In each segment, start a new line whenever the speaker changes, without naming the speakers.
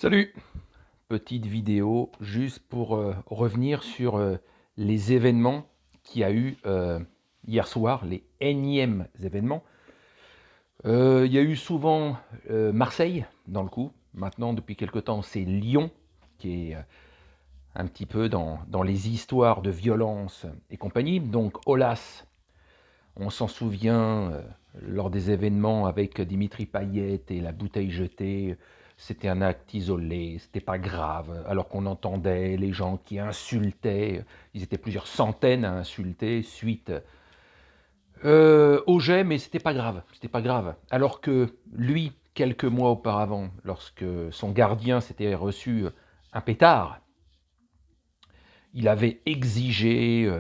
Salut! Petite vidéo juste pour revenir sur les événements qu'il y a eu hier soir, les énièmes événements. Il y a eu souvent Marseille dans le coup. Maintenant, depuis quelque temps, c'est Lyon qui est un petit peu dans les histoires de violence et compagnie. Donc, Aulas, on s'en souvient lors des événements avec Dimitri Payet et la bouteille jetée. C'était un acte isolé, c'était pas grave, alors qu'on entendait les gens qui insultaient, ils étaient plusieurs centaines à insulter suite au jet, mais c'était pas grave. Alors que lui, quelques mois auparavant, lorsque son gardien s'était reçu un pétard, il avait exigé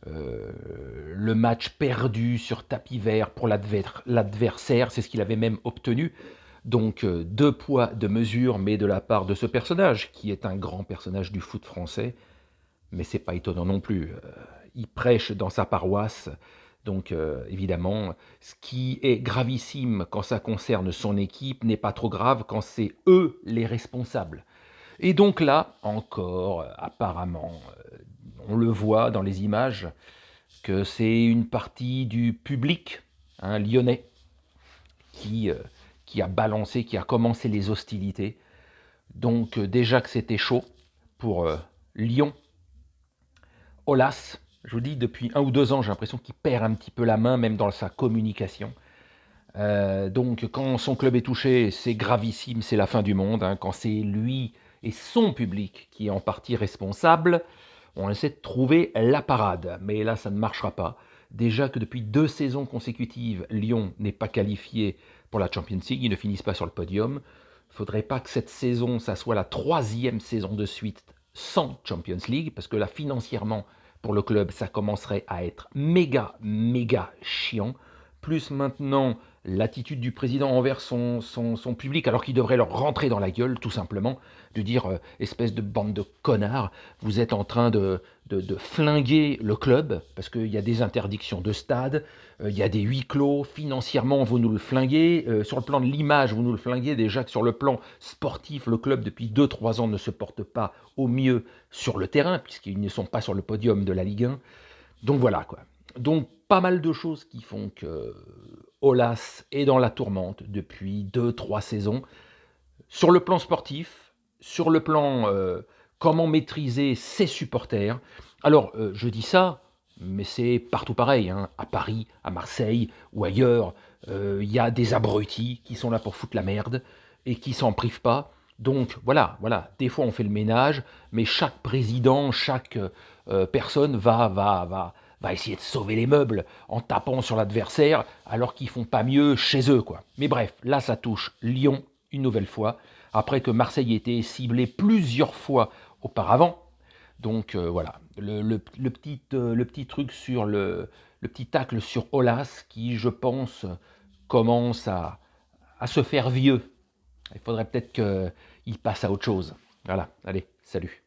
le match perdu sur tapis vert pour l'adversaire, c'est ce qu'il avait même obtenu. Donc deux poids, deux mesures, mais de la part de ce personnage, qui est un grand personnage du foot français, mais c'est pas étonnant non plus. Il prêche dans sa paroisse, donc évidemment, ce qui est gravissime quand ça concerne son équipe n'est pas trop grave quand c'est eux les responsables. Et donc là, encore, apparemment, on le voit dans les images, que c'est une partie du public lyonnais qui, euh, qui a balancé, qui a commencé les hostilités. Donc déjà que c'était chaud pour Lyon, Aulas, je vous dis, depuis 1 ou 2 ans, j'ai l'impression qu'il perd un petit peu la main, même dans sa communication. Donc quand son club est touché, c'est gravissime, c'est la fin du monde. Quand c'est lui et son public qui est en partie responsable, on essaie de trouver la parade. Mais là, ça ne marchera pas. Déjà que depuis 2 saisons consécutives, Lyon n'est pas qualifié pour la Champions League, ils ne finissent pas sur le podium. Il ne faudrait pas que cette saison, ça soit la 3e saison de suite sans Champions League, parce que là, financièrement, pour le club, ça commencerait à être méga, méga chiant. Plus maintenant, l'attitude du président envers son public, alors qu'il devrait leur rentrer dans la gueule, tout simplement, de dire espèce de bande de connards, vous êtes en train de flinguer le club, parce qu'il y a des interdictions de stade, il y a des huis clos, financièrement vous nous le flinguez, sur le plan de l'image vous nous le flinguez, déjà que sur le plan sportif, le club depuis 2-3 ans ne se porte pas au mieux sur le terrain, puisqu'ils ne sont pas sur le podium de la Ligue 1. Donc voilà quoi. Donc pas mal de choses qui font que Aulas est dans la tourmente depuis 2-3 saisons. Sur le plan sportif, sur le plan comment maîtriser ses supporters. Alors je dis ça, mais c'est partout pareil, à Paris, à Marseille ou ailleurs. Il y a des abrutis qui sont là pour foutre la merde et qui s'en privent pas. Donc voilà, des fois on fait le ménage, mais chaque président, chaque personne va essayer de sauver les meubles en tapant sur l'adversaire alors qu'ils font pas mieux chez eux, quoi. Mais bref, là ça touche Lyon une nouvelle fois, après que Marseille ait été ciblé plusieurs fois auparavant. Donc voilà, le petit truc sur le petit tacle sur Aulas qui, je pense, commence à se faire vieux. Il faudrait peut-être qu'il passe à autre chose. Voilà, allez, salut.